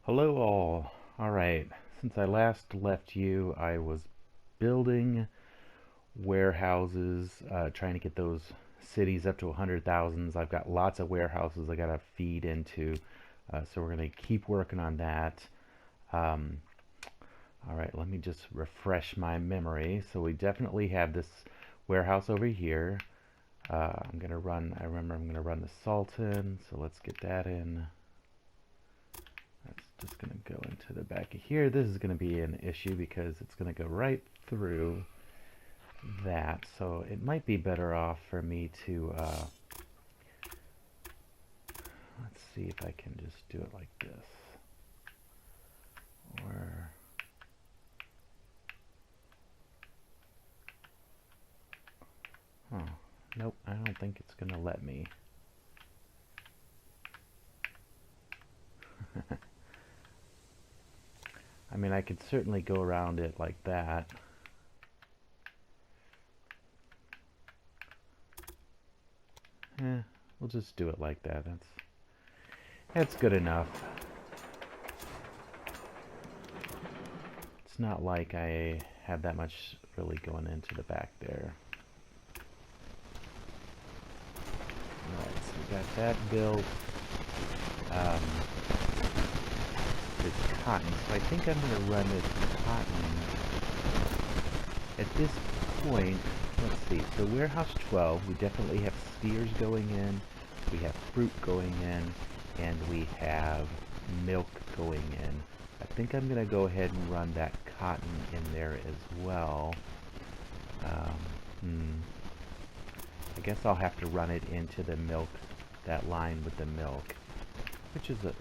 Hello all. Alright, since I last left you, I was building warehouses, trying to get those cities up to 100,000s. I've got lots of warehouses I gotta feed into, so we're gonna keep working on that. Um, Alright, let me just refresh my memory. So we definitely have this warehouse over here. I remember I'm gonna run the Sultan, so let's get that in. That's just going to go into the back of here. This is going to be an issue because it's going to go right through that. So it might be better off for me to, let's see if I can just do it like this. Or, oh, nope, I don't think it's going to let me. I mean, I could certainly go around it like that. We'll just do it like that. That's good enough. It's not like I have that much really going into the back there. Alright, so we got that built. It's cotton, so I think I'm going to run it cotton. At this point, let's see, so warehouse 12, we definitely have steers going in, we have fruit going in, and we have milk going in. I think I'm going to go ahead and run that cotton in there as well. I guess I'll have to run it into the milk, that line with the milk, which is fine.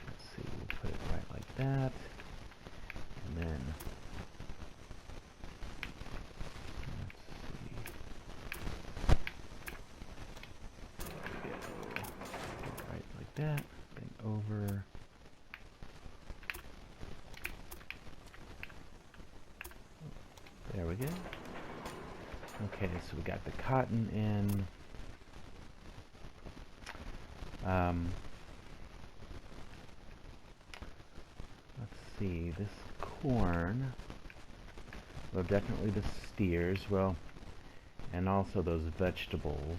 Let's see, we'll put it right like that, and then let's see. There we go. Right like that. Bring over. There we go. Okay, so we got the cotton in. Let's see, this corn, well, definitely the steers, well, and also those vegetables.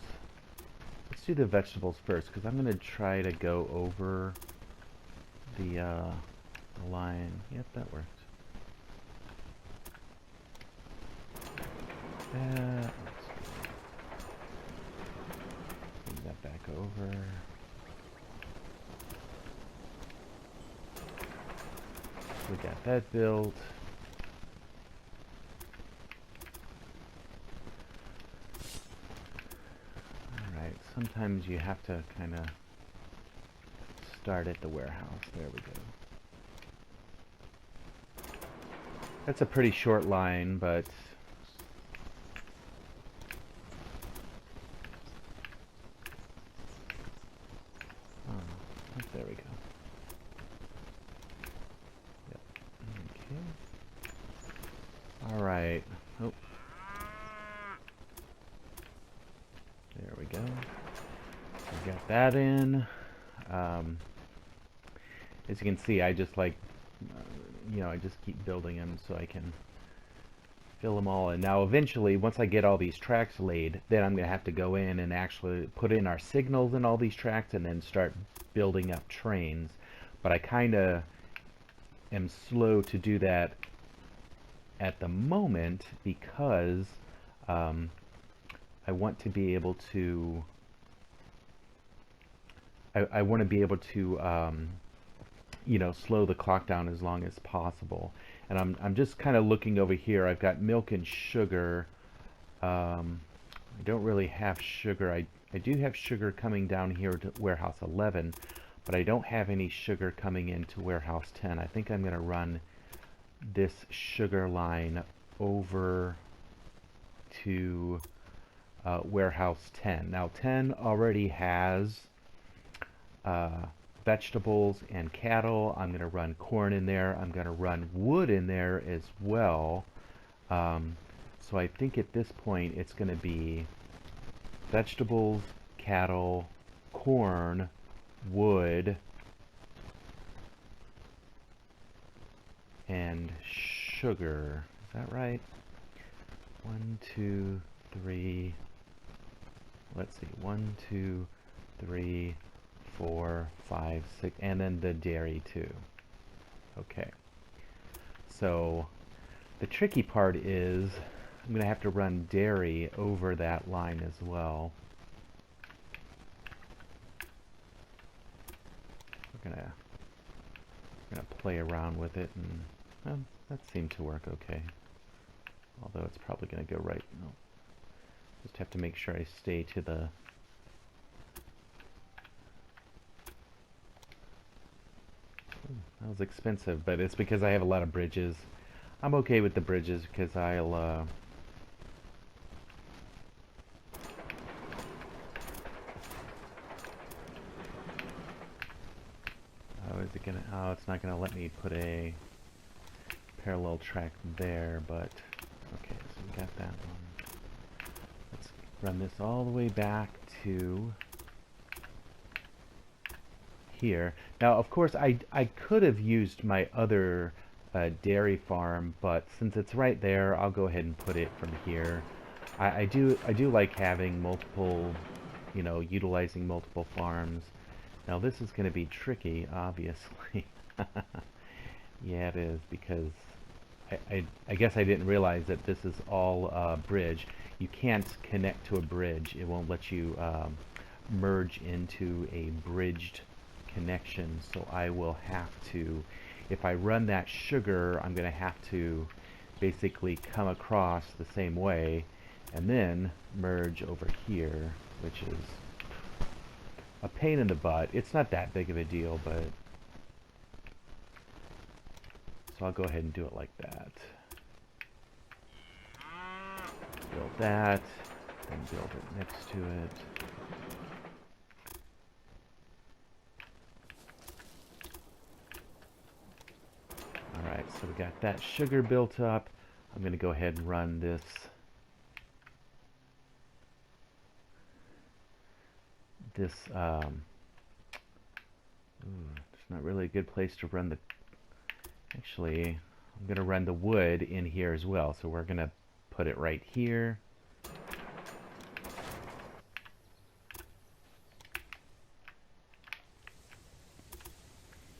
Let's do the vegetables first, because I'm going to try to go over the line. Yep, that worked. That. Bring that back over. We got that built. Alright, sometimes you have to kind of start at the warehouse. There we go. That's a pretty short line, but there we go. Yep. Okay. All right. Oh. There we go. We got that in. As you can see, I just like, I just keep building them so I can fill them all in. Now, eventually, once I get all these tracks laid, then I'm going to have to go in and actually put in our signals in all these tracks and then start building up trains. But I kind of am slow to do that at the moment because I want to be able to I want to be able to slow the clock down as long as possible. And I'm just kind of looking over here. I've got milk and sugar. I don't really have sugar. I do have sugar coming down here to warehouse 11, but I don't have any sugar coming into warehouse 10. I think I'm going to run this sugar line over to warehouse 10. Now 10 already has vegetables and cattle. I'm going to run corn in there. I'm going to run wood in there as well. So I think at this point it's going to be vegetables, cattle, corn, wood, and sugar. Is that right? 1, 2, 3. Let's see. 1, 2, 3, 4, 5, 6, and then the dairy too. Okay. So the tricky part is I'm going to have to run dairy over that line as well. We're gonna play around with it, and well, that seemed to work okay. Although it's probably gonna go right. No, just have to make sure I stay to the. Ooh, that was expensive, but it's because I have a lot of bridges. I'm okay with the bridges because I'll. Oh, is it gonna? Oh, it's not gonna let me put a parallel track there, but okay, so we got that one. Let's run this all the way back to here. Now, of course, I could have used my other dairy farm, but since it's right there, I'll go ahead and put it from here. I do like having multiple, utilizing multiple farms. Now this is going to be tricky, obviously. Yeah, it is, because I guess I didn't realize that this is all bridge. You can't connect to a bridge. It won't let you merge into a bridged connection. So I will have to, if I run that sugar, I'm going to have to basically come across the same way and then merge over here, which is a pain in the butt. It's not that big of a deal, but so I'll go ahead and do it like that. Build that, then build it next to it. Alright, so we got that sugar built up. I'm going to go ahead and run this it's not really a good place to run the, actually, I'm going to run the wood in here as well. So we're going to put it right here.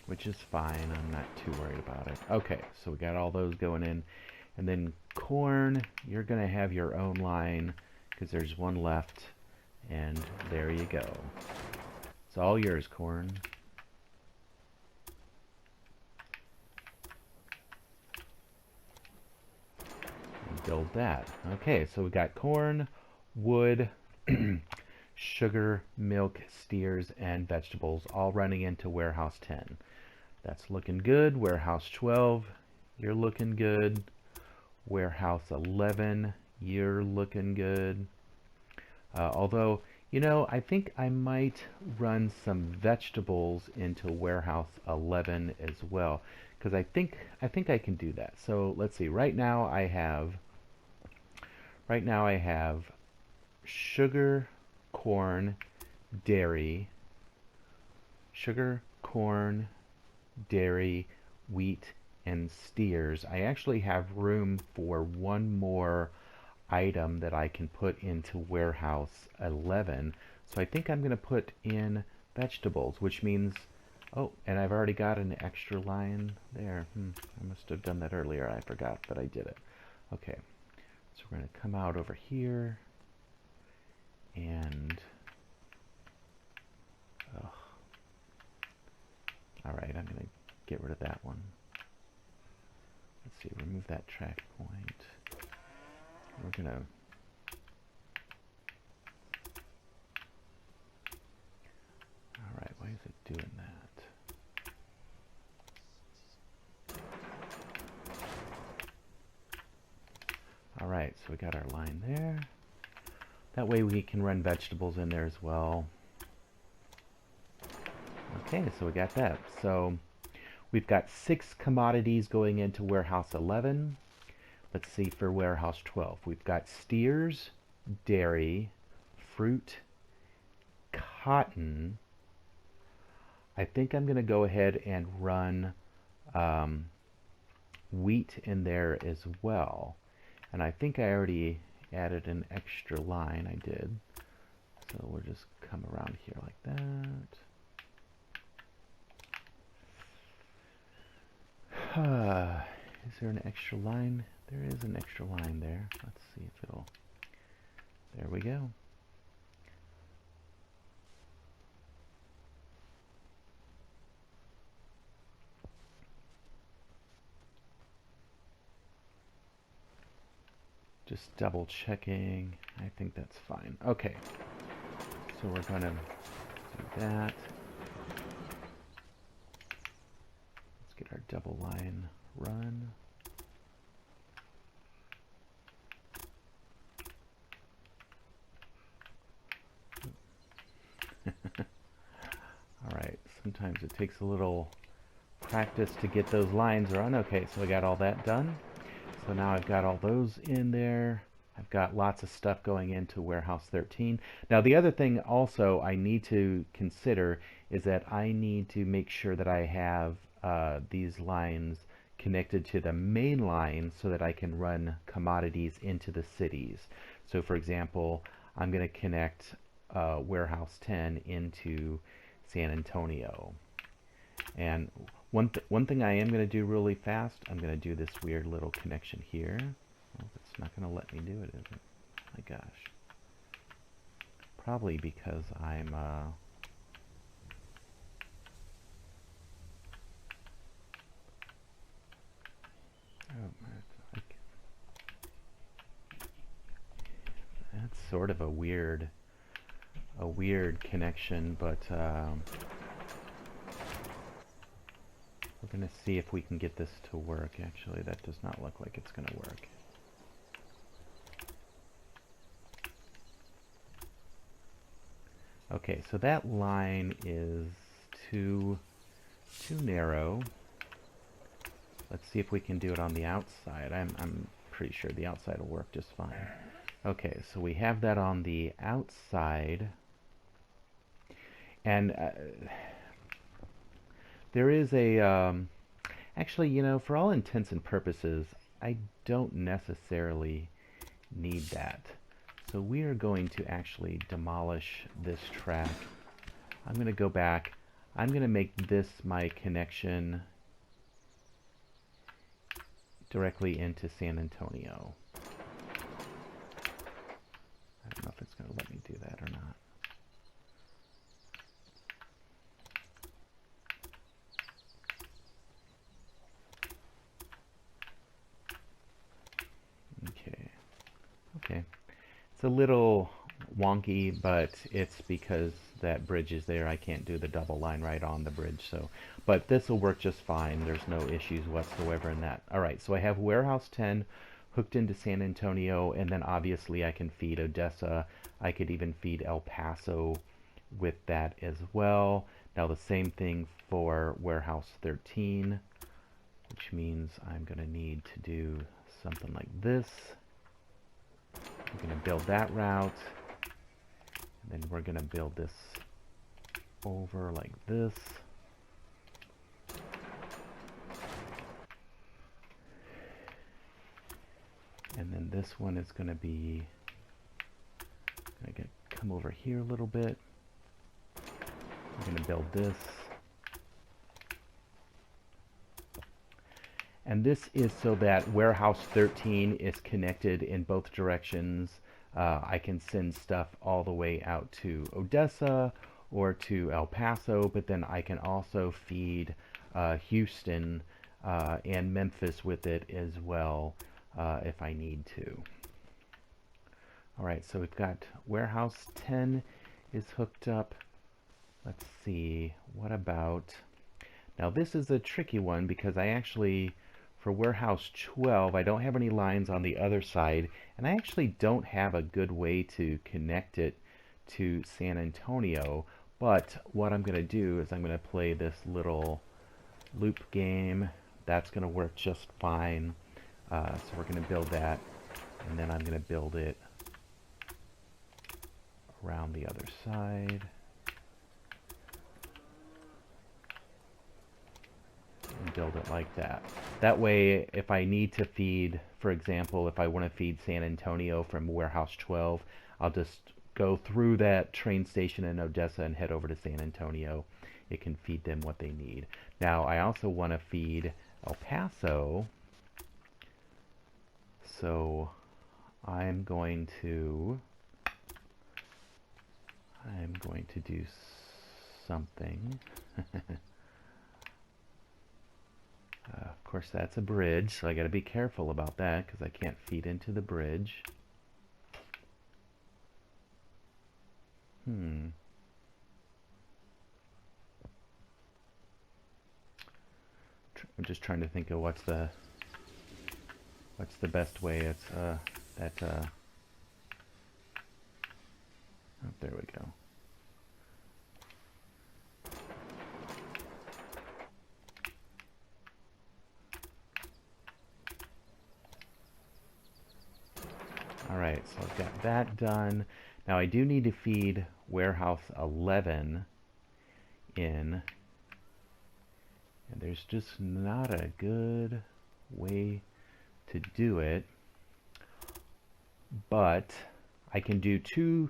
Which is fine. I'm not too worried about it. Okay, so we got all those going in. And then corn, you're going to have your own line because there's one left. And there you go. It's all yours, corn. And build that. Okay, so we got corn, wood, sugar, milk, steers, and vegetables all running into warehouse 10. That's looking good. Warehouse 12, you're looking good. Warehouse 11, you're looking good. Although, I think I might run some vegetables into warehouse 11 as well, because I think I can do that. So let's see. Right now I have sugar, corn, dairy, wheat, and steers. I actually have room for one more item that I can put into warehouse 11. So I think I'm going to put in vegetables, which means, oh, and I've already got an extra line there. I must have done that earlier. I forgot, but I did it. Okay, so we're going to come out over here and all right, I'm going to get rid of that one. Let's see, remove that track point. We're going to all right, why is it doing that? All right, so we got our line there. That way we can run vegetables in there as well. Okay, so we got that. So we've got 6 commodities going into warehouse 11. Let's see for warehouse 12. We've got steers, dairy, fruit, cotton, I think I'm going to go ahead and run um, wheat in there as well. And I think I already added an extra line. I did. So we'll just come around here like that. Is there an extra line? There is an extra line there. Let's see if it'll... There we go. Just double checking. I think that's fine. Okay. So we're going to do that. Let's get our double line run. All right. Sometimes it takes a little practice to get those lines run. Okay, so I got all that done. So now I've got all those in there. I've got lots of stuff going into Warehouse 13. Now the other thing also I need to consider is that I need to make sure that I have these lines connected to the main line so that I can run commodities into the cities. So for example, I'm going to connect Warehouse 10 into San Antonio. And one thing I am going to do really fast, I'm going to do this weird little connection here. Oh, it's not going to let me do it, is it? My gosh. Probably because I'm... that's sort of a weird connection, but we're going to see if we can get this to work. Actually, that does not look like it's going to work. Okay, so that line is too narrow. Let's see if we can do it on the outside. I'm pretty sure the outside will work just fine. Okay, so we have that on the outside. And there is a... actually, you know, for all intents and purposes, I don't necessarily need that. So we are going to actually demolish this track. I'm going to go back. I'm going to make this my connection directly into San Antonio. I don't know if it's going to let me do that or not. Okay. It's a little wonky, but it's because that bridge is there. I can't do the double line right on the bridge. So, but this will work just fine. There's no issues whatsoever in that. All right, so I have Warehouse 10 hooked into San Antonio, and then obviously I can feed Odessa. I could even feed El Paso with that as well. Now the same thing for Warehouse 13, which means I'm going to need to do something like this. We're going to build that route, and then we're going to build this over like this. And then this one is going to be, I'm going to come over here a little bit. We're going to build this. And this is so that Warehouse 13 is connected in both directions. I can send stuff all the way out to Odessa or to El Paso, but then I can also feed Houston and Memphis with it as well if I need to. All right, so we've got Warehouse 10 is hooked up. Let's see, what about... Now this is a tricky one because I actually... For Warehouse 12, I don't have any lines on the other side, and I actually don't have a good way to connect it to San Antonio, but what I'm going to do is I'm going to play this little loop game. That's going to work just fine. So we're going to build that, and then I'm going to build it around the other side. and build it like that. That way, if I need to feed, for example, if I want to feed San Antonio from Warehouse 12, I'll just go through that train station in Odessa and head over to San Antonio. It can feed them what they need. Now, I also want to feed El Paso, so I'm going to do something. Of course, that's a bridge, so I got to be careful about that because I can't feed into the bridge. I'm just trying to think of what's the best way. It's oh, there we go. Alright, so I've got that done. Now I do need to feed warehouse 11 in. And there's just not a good way to do it. But I can do two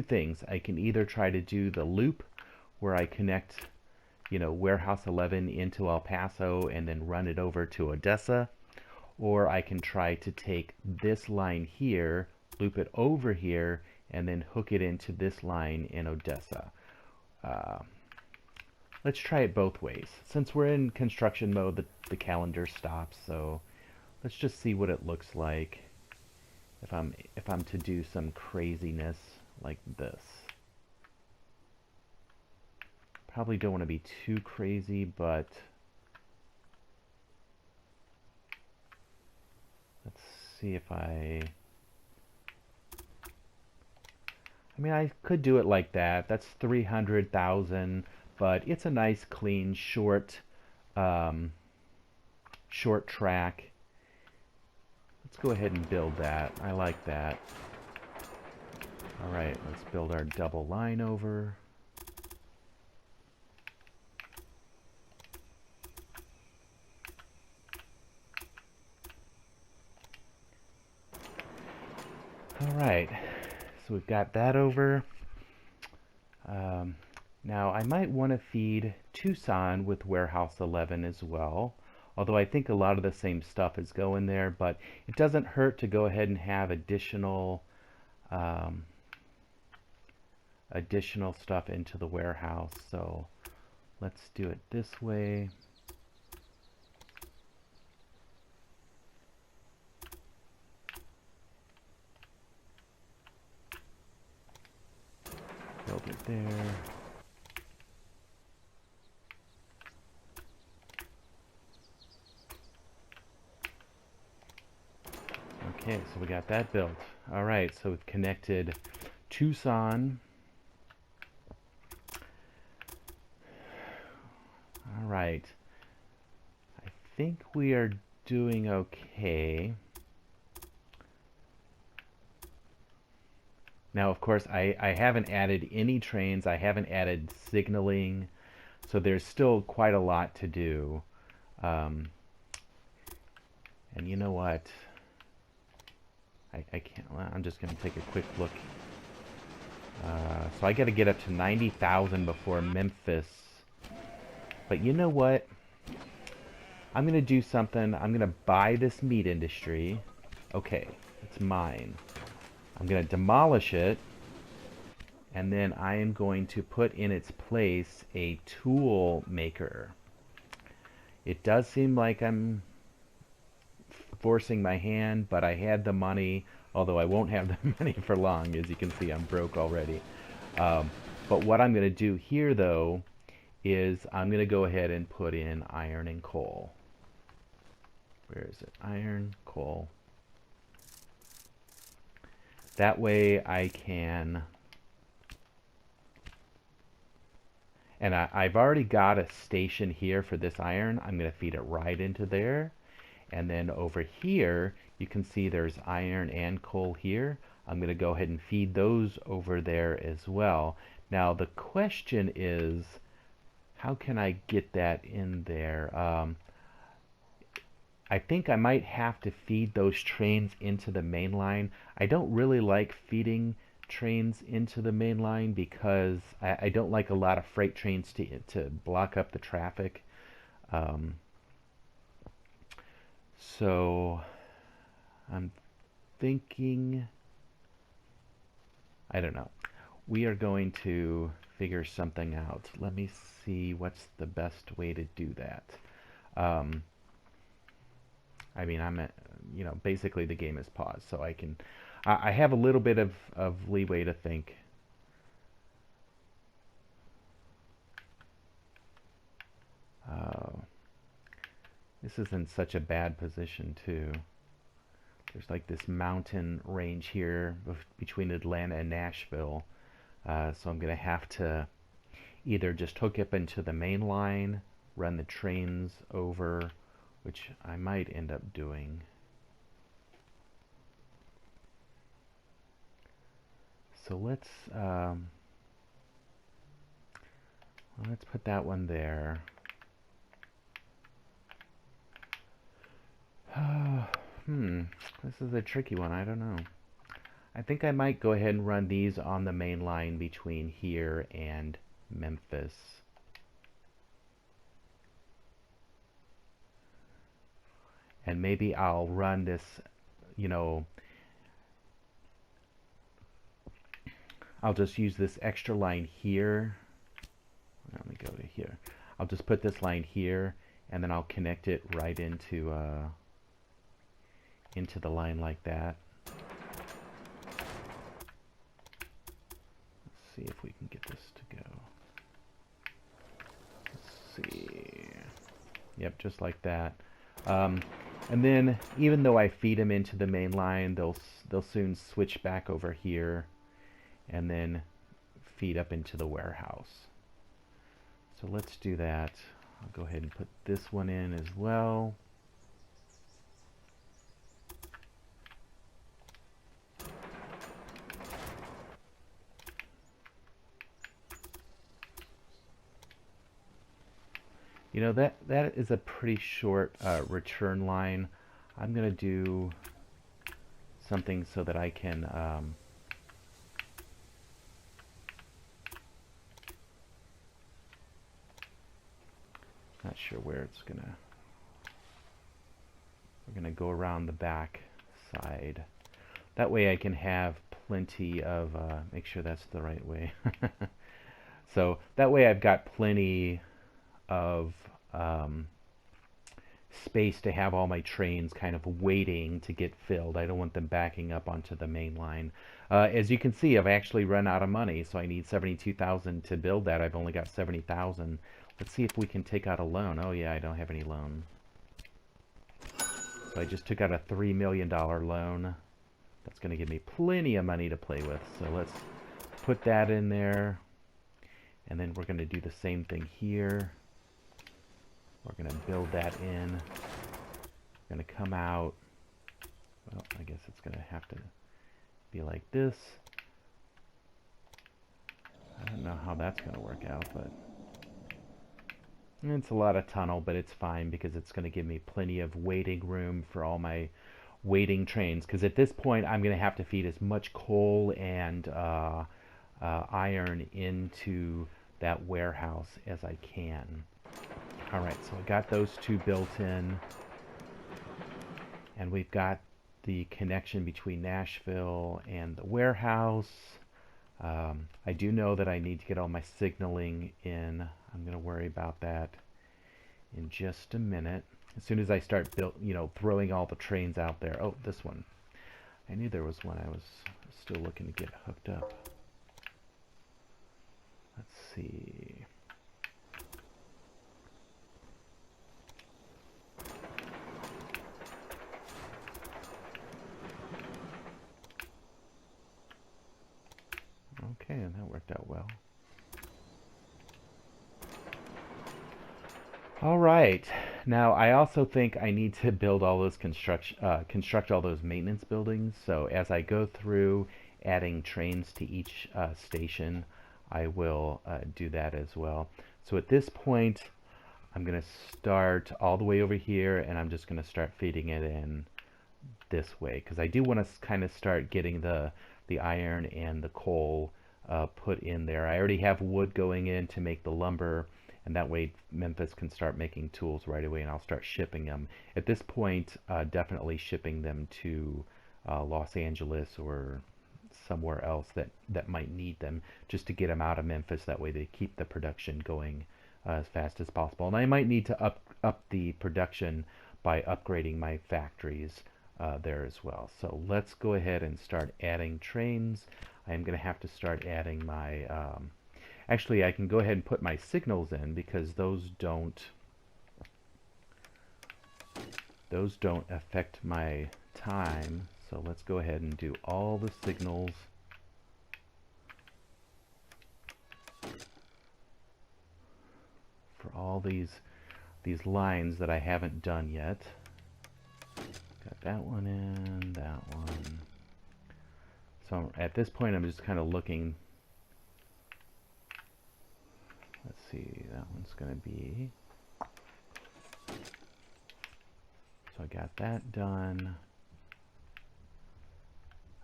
things. I can either try to do the loop where I connect, warehouse 11 into El Paso and then run it over to Odessa. Or I can try to take this line here, loop it over here, and then hook it into this line in Odessa. Let's try it both ways. Since we're in construction mode, the calendar stops, so let's just see what it looks like if I'm to do some craziness like this. Probably don't want to be too crazy, but let's see if I mean, I could do it like that. That's 300,000, but it's a nice, clean, short track. Let's go ahead and build that. I like that. All right, let's build our double line over. All right, so we've got that over. Now I might want to feed Tucson with warehouse 11 as well, although I think a lot of the same stuff is going there, but it doesn't hurt to go ahead and have additional stuff into the warehouse. So let's do it this way. Build it there. Okay, so we got that built. All right, so we've connected Tucson. All right. I think we are doing okay. Now, of course, I haven't added any trains. I haven't added signaling. So there's still quite a lot to do. And you know what? I can't. Well, I'm just going to take a quick look. So I got to get up to 90,000 before Memphis. But you know what? I'm going to do something. I'm going to buy this meat industry. Okay, it's mine. I'm going to demolish it. And then I am going to put in its place a tool maker. It does seem like I'm forcing my hand, but I had the money, although I won't have the money for long. As you can see, I'm broke already. But what I'm going to do here, though, is I'm going to go ahead and put in iron and coal. Where is it? Iron, coal. That way I can... And I've already got a station here for this iron. I'm going to feed it right into there. And then over here, you can see there's iron and coal here. I'm going to go ahead and feed those over there as well. Now the question is, how can I get that in there? I think I might have to feed those trains into the main line. I don't really like feeding trains into the main line because I don't like a lot of freight trains to block up the traffic. Um, so I'm thinking, I don't know. We are going to figure something out. Let me see what's the best way to do that. Um, I mean, basically the game is paused, so I have a little bit of leeway to think. Uh, this is in such a bad position too. There's like this mountain range here between Atlanta and Nashville, so I'm gonna have to either just hook up into the main line, run the trains over, which I might end up doing. So let's put that one there. This is a tricky one. I don't know. I think I might go ahead and run these on the main line between here and Memphis. And maybe I'll run this, you know, I'll just use this extra line here. Let me go to here. I'll just put this line here, and then I'll connect it right into the line like that. Let's see if we can get this to go. Let's see. Yep, just like that. And then, even though I feed them into the main line, they'll soon switch back over here, and then feed up into the warehouse. So let's do that. I'll go ahead and put this one in as well. You know, that is a pretty short return line. I'm going to do something so that I can not sure where it's gonna. We're gonna go around the back side. That way I can have plenty of, make sure that's the right way. So that way I've got plenty of space to have all my trains kind of waiting to get filled. I don't want them backing up onto the main line. As you can see, I've actually run out of money, so I need 72,000 to build that. I've only got 70,000. Let's see if we can take out a loan. Oh yeah, I don't have any loan. So I just took out a $3 million loan. That's going to give me plenty of money to play with. So let's put that in there. And then we're going to do the same thing here. We're going to build that in. We're going to come out. Well, I guess it's going to have to be like this. I don't know how that's going to work out, but it's a lot of tunnel, but it's fine because it's going to give me plenty of waiting room for all my waiting trains. Because at this point, I'm going to have to feed as much coal and iron into that warehouse as I can. Alright, so I got those two built in. And we've got the connection between Nashville and the warehouse. I do know that I need to get all my signaling in. I'm going to worry about that in just a minute. As soon as I start throwing all the trains out there. Oh, this one. I knew there was one. I was still looking to get hooked up. Let's see. Okay, and that worked out well. All right. Now, I also think I need to build all those construct all those maintenance buildings. So as I go through adding trains to each station, I will do that as well. So at this point, I'm going to start all the way over here, and I'm just going to start feeding it in this way, because I do want to kind of start getting the iron and the coal put in there. I already have wood going in to make the lumber, and that way Memphis can start making tools right away, and I'll start shipping them. At this point, definitely shipping them to Los Angeles or somewhere else that might need them, just to get them out of Memphis. That way they keep the production going as fast as possible. And I might need to up the production by upgrading my factories there as well. So let's go ahead and start adding trains. I'm going to have to start adding my actually I can go ahead and put my signals in, because those don't affect my time. So let's go ahead and do all the signals for all these lines that I haven't done yet. Got that one in, that one. So at this point I'm just kind of looking. Let's see, that one's going to be, so I got that done.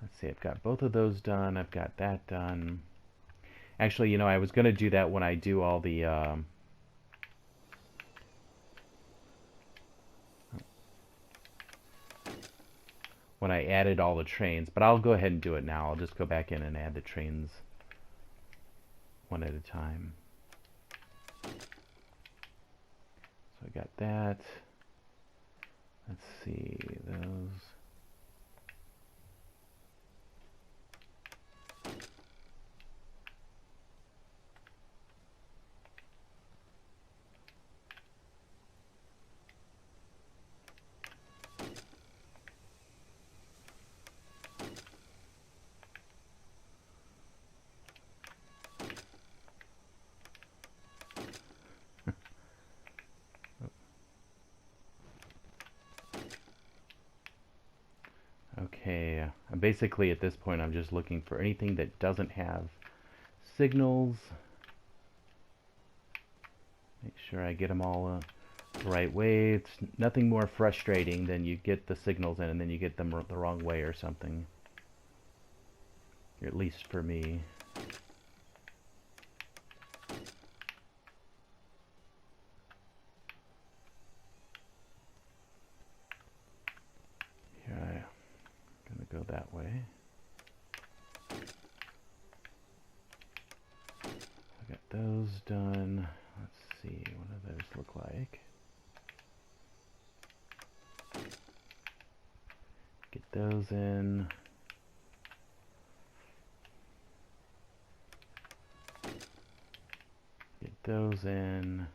Let's see, I've got both of those done. I've got that done. Actually, you know, I was going to do that when I do all the when I added all the trains, but I'll go ahead and do it now. I'll just go back in and add the trains one at a time. So I got that. Let's see, those. Okay, basically at this point I'm just looking for anything that doesn't have signals. Make sure I get them all the right way. It's nothing more frustrating than you get the signals in and then you get them the wrong way or something. Or at least for me. Go that way. I got those done. Let's see, what do those look like? Get those in. Get those in.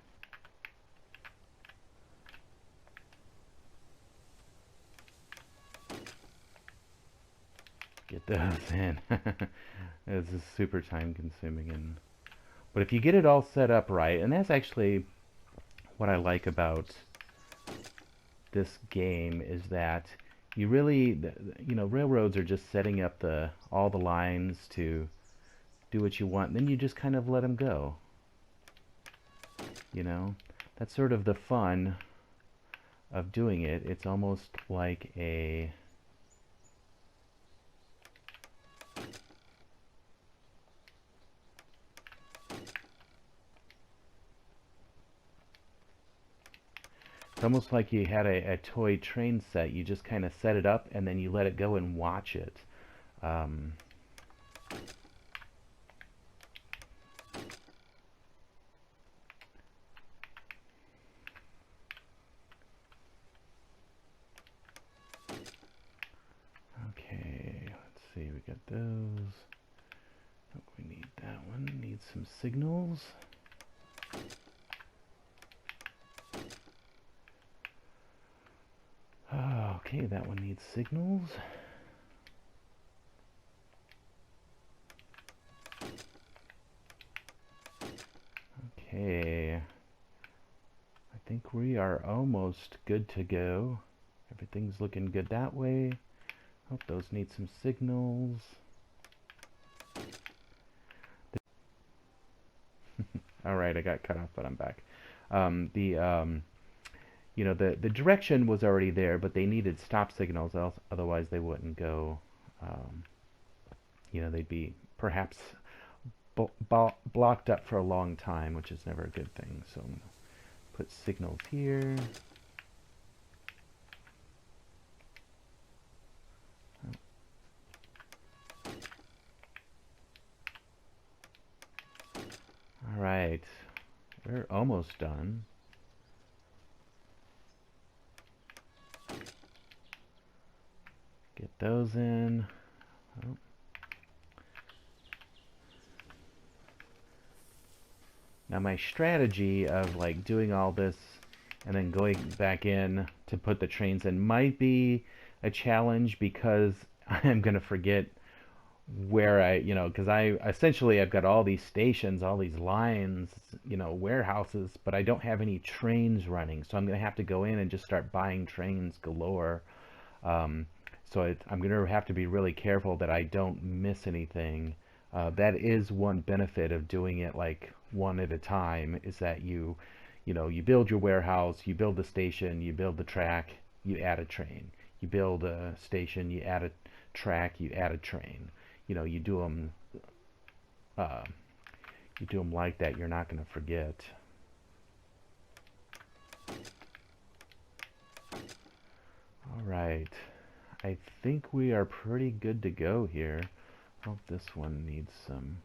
Get those in. This is super time consuming, but if you get it all set up right, and that's actually what I like about this game, is that you really, you know, railroads are just setting up all the lines to do what you want, and then you just kind of let them go. You know, that's sort of the fun of doing it. It's almost like a almost like you had a toy train set. You just kind of set it up and then you let it go and watch it. Okay, let's see, we got those. Oh, we need that one. Need some signals. Okay, that one needs signals. Okay, I think we are almost good to go. Everything's looking good that way. Hope those need some signals. All All right, I got cut off, but I'm back. The you know, the direction was already there, but they needed stop signals, else otherwise they wouldn't go. Um, you know, they'd be perhaps blocked up for a long time, which is never a good thing. So I'm gonna put signals here. All right, we're almost done. Get those in. Oh. Now my strategy of like doing all this and then going back in to put the trains in might be a challenge because I'm gonna forget where you know, because I've got all these stations, all these lines, you know, warehouses, but I don't have any trains running. So I'm gonna have to go in and just start buying trains galore. Um, I'm going to have to be really careful that I don't miss anything. That is one benefit of doing it like one at a time, is that you know, you build your warehouse, you build the station, you build the track, you add a train. You build a station, you add a track, you add a train. You know, uh, you do them like that. You're not going to forget. All right. I think we are pretty good to go here. Oh, this one needs some.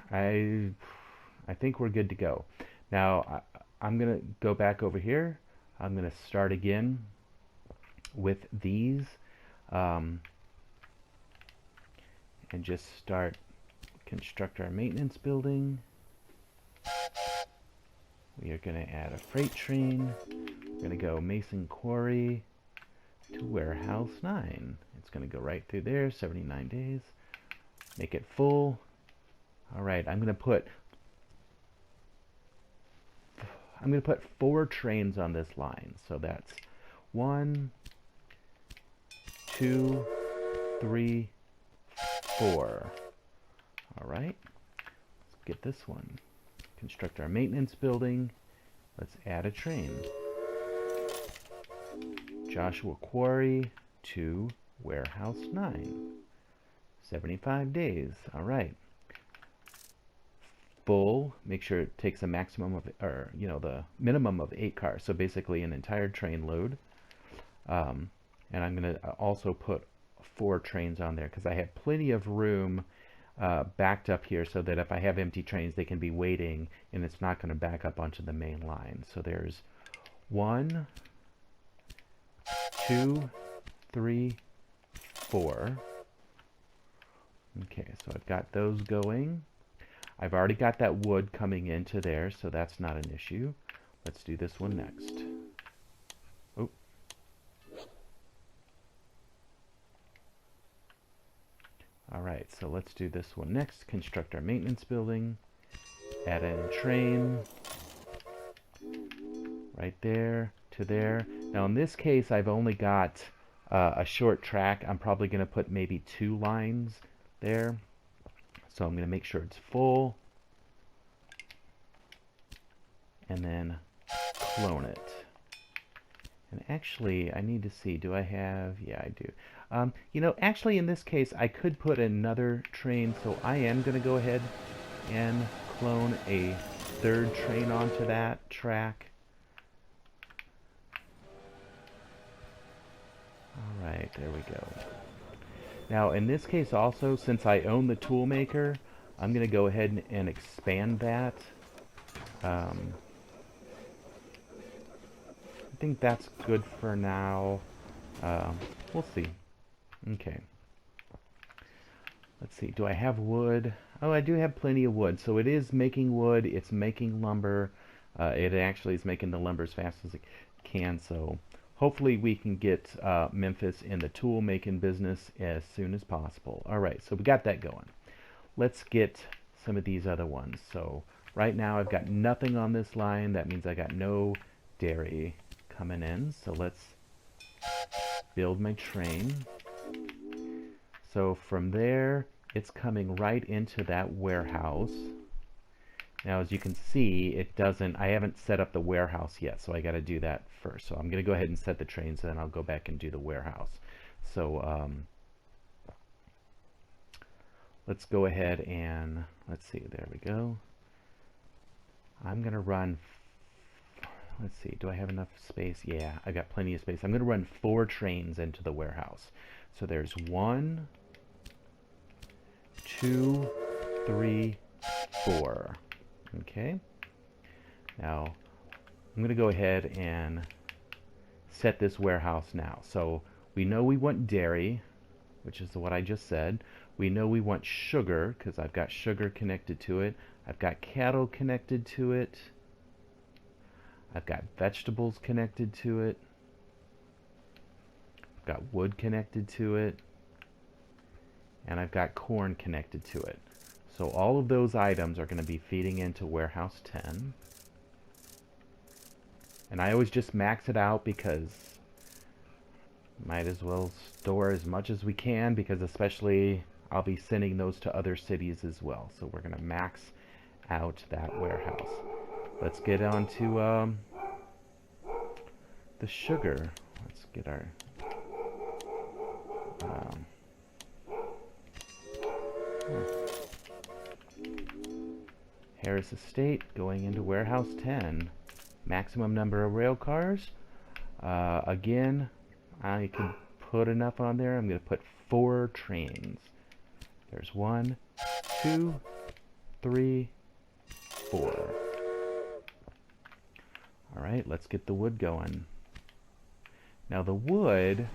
I think we're good to go. Now I'm gonna go back over here. I'm gonna start again with these, and just construct our maintenance building. We are going to add a freight train. We're going to go Mason Quarry to Warehouse 9. It's going to go right through there, 79 days. Make it full. All right, I'm going to put 4 trains on this line. So that's 1, 2, 3, 4. All right, let's get this one. Construct our maintenance building. Let's add a train. Joshua Quarry to Warehouse 9. 75 days. All right. Full. Make sure it takes a maximum of, or you know, the minimum of 8 cars. So basically an entire train load. And I'm going to also put 4 trains on there because I have plenty of room backed up here so that if I have empty trains, they can be waiting and it's not going to back up onto the main line. So there's 1, 2, 3, 4. Okay, so I've got those going. I've already got that wood coming into there, so that's not an issue. Let's do this one next. Oh. Alright, so let's do this one next. Construct our maintenance building. Add in a train. Right there to there. Now in this case, I've only got a short track. I'm probably going to put maybe 2 lines there. So I'm going to make sure it's full. And then clone it. And actually, I need to see, do I have, yeah, I do. You know, actually in this case, I could put another train, so I am going to go ahead and clone a 3rd train onto that track. Alright, there we go. Now, in this case also, since I own the tool maker, I'm going to go ahead and expand that. I think that's good for now. We'll see. Okay. Let's see. Do I have wood? Oh, I do have plenty of wood. So it is making wood. It's making lumber. It actually is making the lumber as fast as it can. So hopefully we can get Memphis in the tool making business as soon as possible. All right. So we got that going. Let's get some of these other ones. So right now I've got nothing on this line. That means I got no dairy coming in. So let's build my train. So from there, it's coming right into that warehouse. Now, as you can see, it doesn't, I haven't set up the warehouse yet, so I got to do that first. So I'm going to go ahead and set the trains, and then I'll go back and do the warehouse. So let's go ahead and, let's see, there we go. I'm going to run, let's see, do I have enough space? Yeah, I got plenty of space. I'm going to run 4 trains into the warehouse. So there's 1, 2, 3, 4. Okay. Now, I'm going to go ahead and set this warehouse now. So we know we want dairy, which is what I just said. We know we want sugar, because I've got sugar connected to it. I've got cattle connected to it. I've got vegetables connected to it. I've got wood connected to it. And I've got corn connected to it. So all of those items are going to be feeding into warehouse 10. And I always just max it out because might as well store as much as we can, because especially I'll be sending those to other cities as well. So we're going to max out that warehouse. Let's get on to the sugar. Let's get our Harris Estate going into warehouse 10. Maximum number of rail cars. Again, I can put enough on there. I'm going to put 4 trains. There's 1, 2, 3, 4. Alright, let's get the wood going. Now the wood,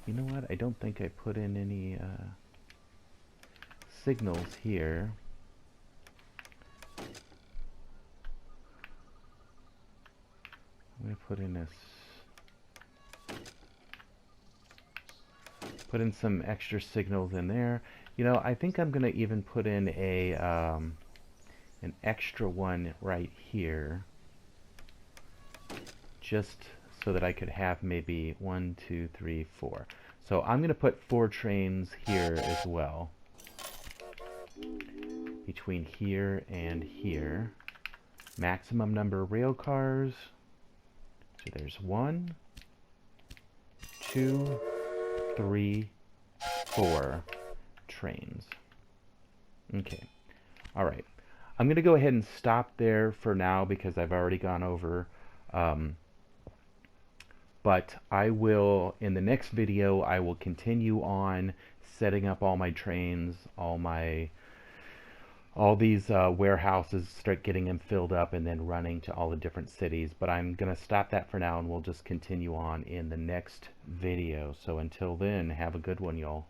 you know what? I don't think I put in any signals here. I'm going to put in some extra signals in there. You know, I think I'm going to even put in a an extra one right here, just so that I could have maybe 1, 2, 3, 4. So I'm going to put 4 trains here as well, between here and here. Maximum number of rail cars. So there's 1, 2, 3, 4 trains. Okay. All right. I'm going to go ahead and stop there for now because I've already gone over. But I will, in the next video, I will continue on setting up all my trains, all these warehouses, start getting them filled up and then running to all the different cities. But I'm going to stop that for now, and we'll just continue on in the next video. So until then, have a good one, y'all.